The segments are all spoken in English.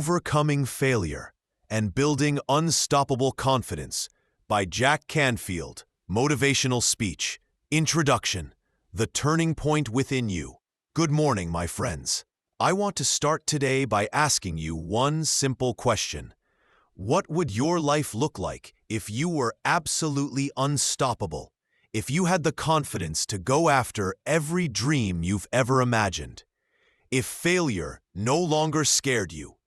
Overcoming Failure and Building Unstoppable Confidence by Jack Canfield. Motivational Speech. Introduction. The Turning Point Within You. Good morning, my friends. I want to start today by asking you one simple question. What would your life look like if you were absolutely unstoppable? If you had the confidence to go after every dream you've ever imagined? If failure no longer scared you?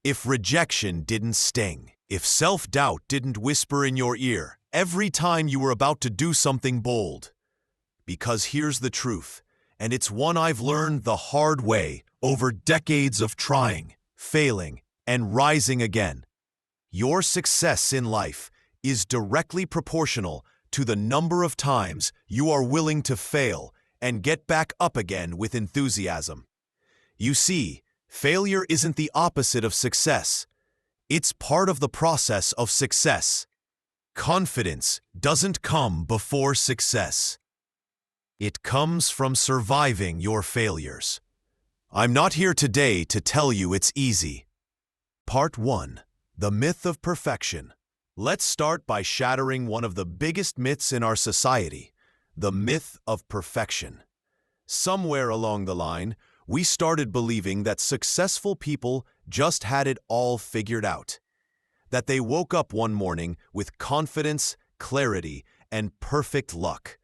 If rejection didn't sting? If self-doubt didn't whisper in your ear every time you were about to do something bold? Because here's the truth, and it's one I've learned the hard way over decades of trying, failing, and rising again. Your success in life is directly proportional to the number of times you are willing to fail and get back up again with enthusiasm. You see, failure isn't the opposite of success. It's part of the process of success. Confidence doesn't come before success. It comes from surviving your failures. I'm not here today to tell you it's easy. Part 1. The Myth of Perfection. Let's start by shattering one of the biggest myths in our society, the myth of perfection. Somewhere along the line, we started believing that successful people just had it all figured out, that they woke up one morning with confidence, clarity, and perfect luck.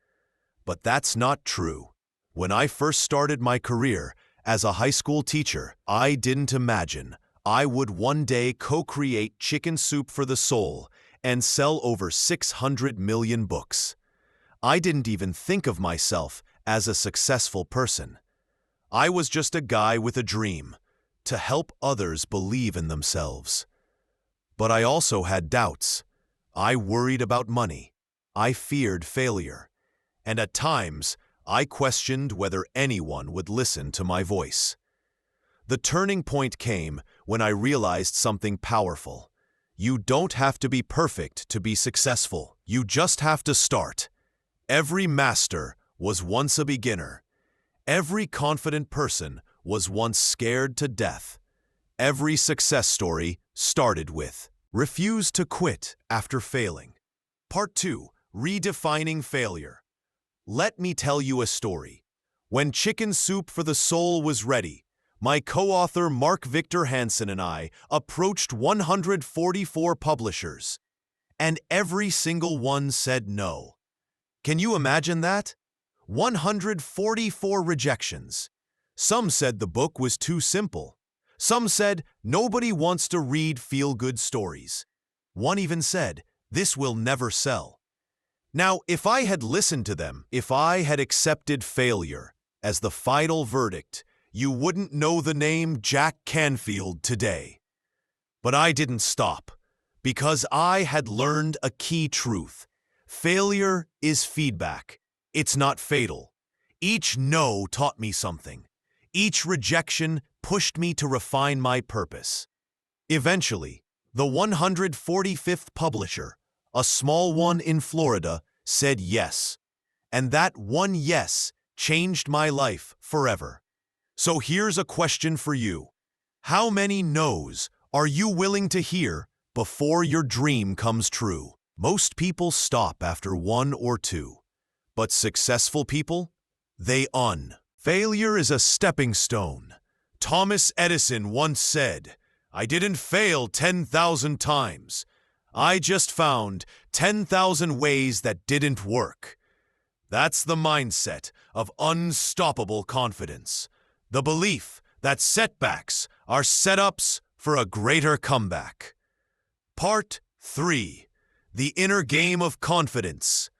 But that's not true. When I first started my career as a high school teacher, I didn't imagine I would one day co-create Chicken Soup for the Soul and sell over 600 million books. I didn't even think of myself as a successful person. I was just a guy with a dream, to help others believe in themselves. But I also had doubts. I worried about money. I feared failure. And at times, I questioned whether anyone would listen to my voice. The turning point came when I realized something powerful. You don't have to be perfect to be successful. You just have to start. Every master was once a beginner. Every confident person was once scared to death. Every success story started with refuse to quit after failing. Part 2. Redefining Failure. Let me tell you a story. When Chicken Soup for the Soul was ready, my co-author Mark Victor Hansen and I approached 144 publishers, and every single one said no. Can you imagine that? 144 rejections. Some said the book was too simple. Some said nobody wants to read feel-good stories. One even said, "This will never sell." Now, if I had listened to them, if I had accepted failure as the final verdict, you wouldn't know the name Jack Canfield today. But I didn't stop, because I had learned a key truth. Failure is feedback. It's not fatal. Each no taught me something. Each rejection pushed me to refine my purpose. Eventually, the 145th publisher, a small one in Florida, said yes. And that one yes changed my life forever. So here's a question for you. How many no's are you willing to hear before your dream comes true? Most people stop after one or two. But successful people? Failure is a stepping stone. Thomas Edison once said, "I didn't fail 10,000 times. I just found 10,000 ways that didn't work." That's the mindset of unstoppable confidence. The belief that setbacks are setups for a greater comeback. Part 3. The Inner Game of Confidence.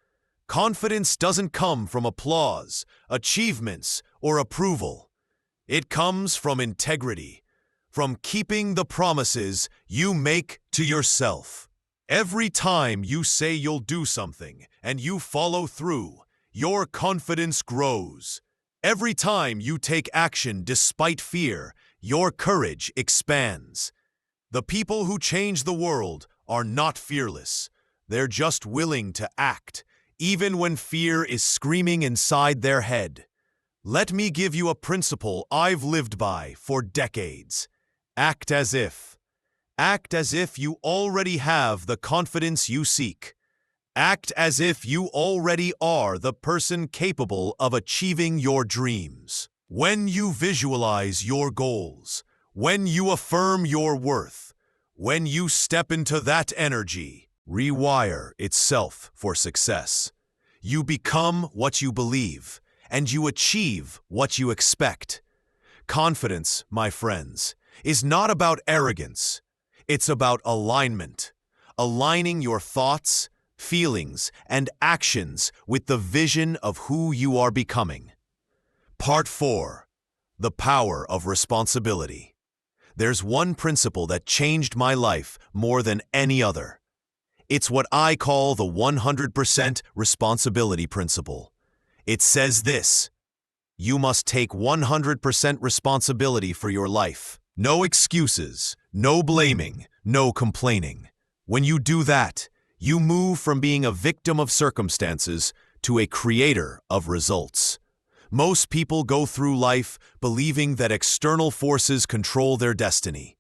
Confidence doesn't come from applause, achievements, or approval. It comes from integrity, from keeping the promises you make to yourself. Every time you say you'll do something and you follow through, your confidence grows. Every time you take action despite fear, your courage expands. The people who change the world are not fearless. They're just willing to act, even when fear is screaming inside their head. Let me give you a principle I've lived by for decades. Act as if. Act as if you already have the confidence you seek. Act as if you already are the person capable of achieving your dreams. When you visualize your goals, when you affirm your worth, when you step into that energy, rewire itself for success. You become what you believe, and you achieve what you expect. Confidence, my friends, is not about arrogance. It's about alignment. Aligning your thoughts, feelings, and actions with the vision of who you are becoming. Part 4. The Power of Responsibility. There's one principle that changed my life more than any other. It's what I call the 100% responsibility principle. It says this: you must take 100% responsibility for your life. No excuses, no blaming, no complaining. When you do that, you move from being a victim of circumstances to a creator of results. Most people go through life believing that external forces control their destiny.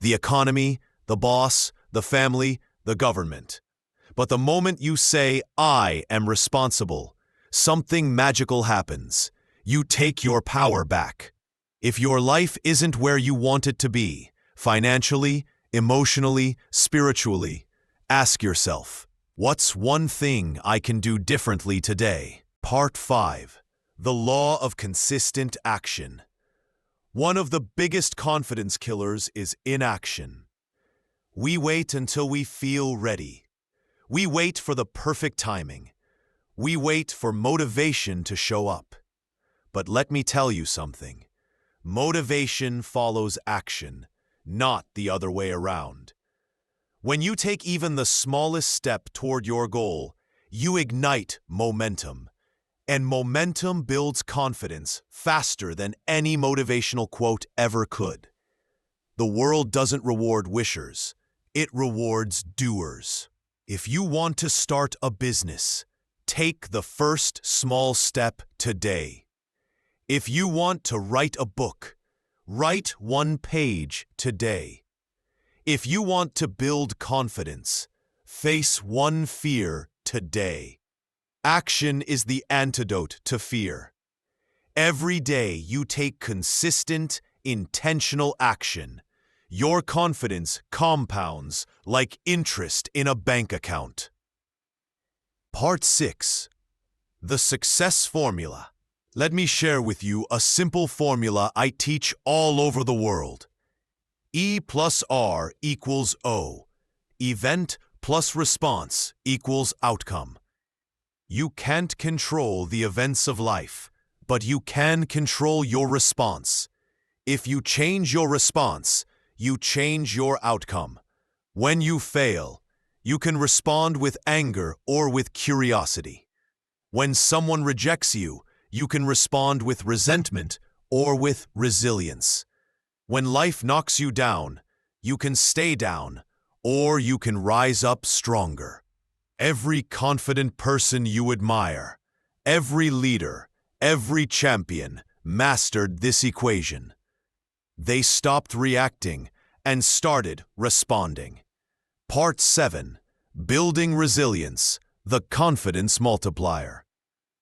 The economy, the boss, the family, the government. But the moment you say, "I am responsible," something magical happens. You take your power back. If your life isn't where you want it to be, financially, emotionally, spiritually, ask yourself, what's one thing I can do differently today? Part 5. The Law of Consistent Action. One of the biggest confidence killers is inaction. We wait until we feel ready. We wait for the perfect timing. We wait for motivation to show up. But let me tell you something. Motivation follows action, not the other way around. When you take even the smallest step toward your goal, you ignite momentum. And momentum builds confidence faster than any motivational quote ever could. The world doesn't reward wishers. It rewards doers. If you want to start a business, take the first small step today. If you want to write a book, write one page today. If you want to build confidence, face one fear today. Action is the antidote to fear. Every day you take consistent, intentional action, your confidence compounds like interest in a bank account. Part 6. The Success Formula. Let me share with you a simple formula I teach all over the world. E plus R equals O. Event plus response equals outcome. You can't control the events of life, but you can control your response. If you change your response, you change your outcome. When you fail, you can respond with anger or with curiosity. When someone rejects you, you can respond with resentment or with resilience. When life knocks you down, you can stay down or you can rise up stronger. Every confident person you admire, every leader, every champion mastered this equation. They stopped reacting and started responding. Part 7. Building Resilience, the Confidence Multiplier.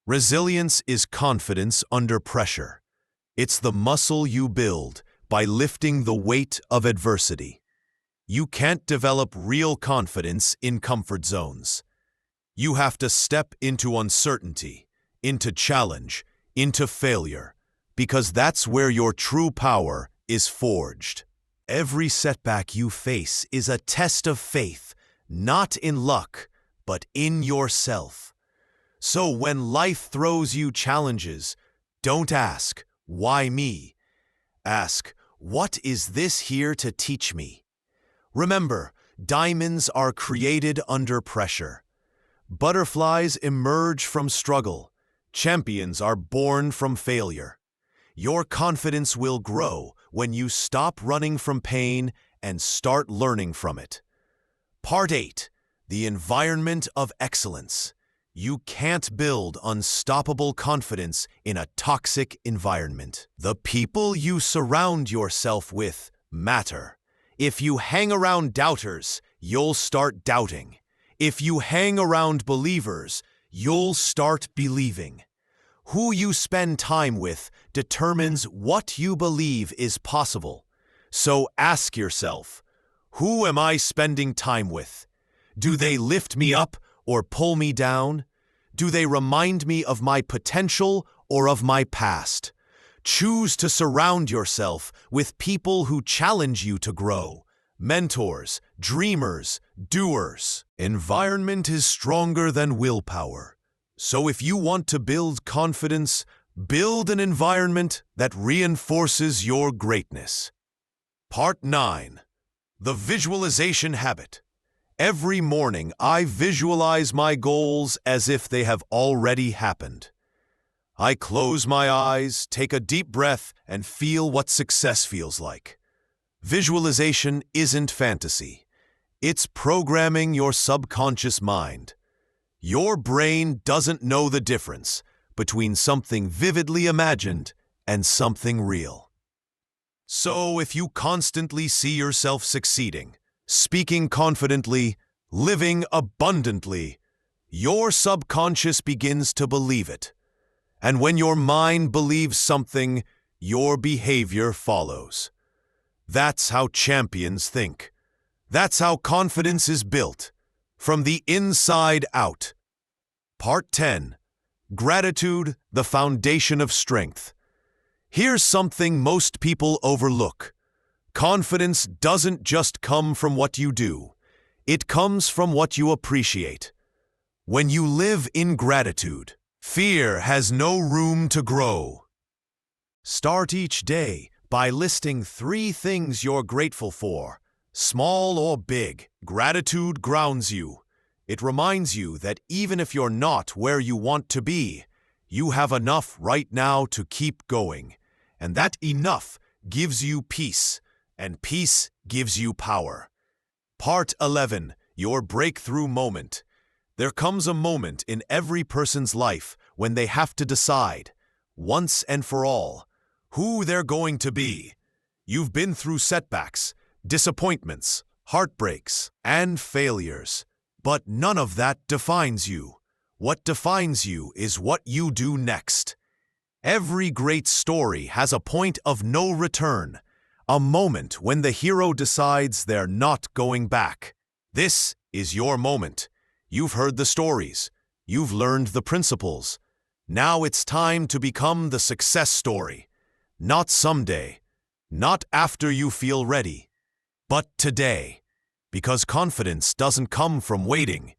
Resilience is confidence under pressure. It's the muscle you build by lifting the weight of adversity. You can't develop real confidence in comfort zones. You have to step into uncertainty, into challenge, into failure, because that's where your true power is forged. Every setback you face is a test of faith, not in luck, but in yourself. So when life throws you challenges, don't ask, "Why me?" Ask, "What is this here to teach me?" Remember, diamonds are created under pressure. Butterflies emerge from struggle. Champions are born from failure. Your confidence will grow when you stop running from pain and start learning from it. Part 8. The Environment of Excellence. You can't build unstoppable confidence in a toxic environment. The people you surround yourself with matter. If you hang around doubters, you'll start doubting. If you hang around believers, you'll start believing. Who you spend time with determines what you believe is possible. So ask yourself, who am I spending time with? Do they lift me up or pull me down? Do they remind me of my potential or of my past? Choose to surround yourself with people who challenge you to grow. Mentors, dreamers, doers. Environment is stronger than willpower. So if you want to build confidence, build an environment that reinforces your greatness. Part 9. The visualization habit. Every morning, I visualize my goals as if they have already happened. I close my eyes, take a deep breath, and feel what success feels like. Visualization isn't fantasy. It's programming your subconscious mind. Your brain doesn't know the difference between something vividly imagined and something real. So if you constantly see yourself succeeding, speaking confidently, living abundantly, your subconscious begins to believe it. And when your mind believes something, your behavior follows. That's how champions think. That's how confidence is built, from the inside out. Part 10. Gratitude, the foundation of strength. Here's something most people overlook. Confidence doesn't just come from what you do. It comes from what you appreciate. When you live in gratitude, fear has no room to grow. Start each day by listing 3 things you're grateful for, small or big. Gratitude grounds you. It reminds you that even if you're not where you want to be, you have enough right now to keep going. And that enough gives you peace, and peace gives you power. Part 11. Your breakthrough moment. There comes a moment in every person's life when they have to decide, once and for all, who they're going to be. You've been through setbacks, disappointments, heartbreaks, and failures. But none of that defines you. What defines you is what you do next. Every great story has a point of no return, a moment when the hero decides they're not going back. This is your moment. You've heard the stories. You've learned the principles. Now it's time to become the success story. Not someday, not after you feel ready, but today. Because confidence doesn't come from waiting.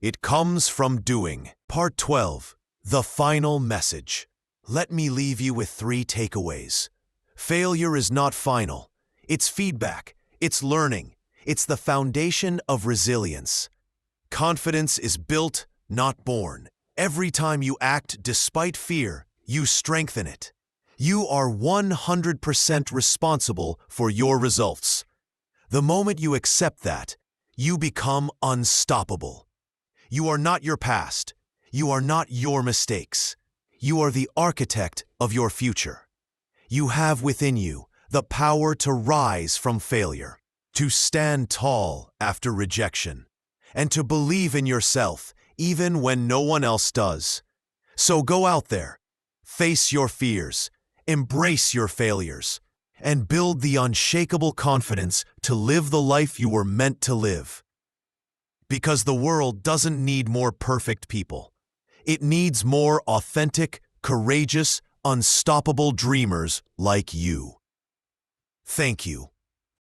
It comes from doing. Part 12. The final message. Let me leave you with 3 takeaways. Failure is not final. It's feedback. It's learning. It's the foundation of resilience. Confidence is built, not born. Every time you act despite fear, you strengthen it. You are 100% responsible for your results. The moment you accept that, you become unstoppable. You are not your past. You are not your mistakes. You are the architect of your future. You have within you the power to rise from failure, to stand tall after rejection, and to believe in yourself even when no one else does. So go out there, face your fears, embrace your failures, and build the unshakable confidence to live the life you were meant to live. Because the world doesn't need more perfect people. It needs more authentic, courageous, unstoppable dreamers like you. Thank you.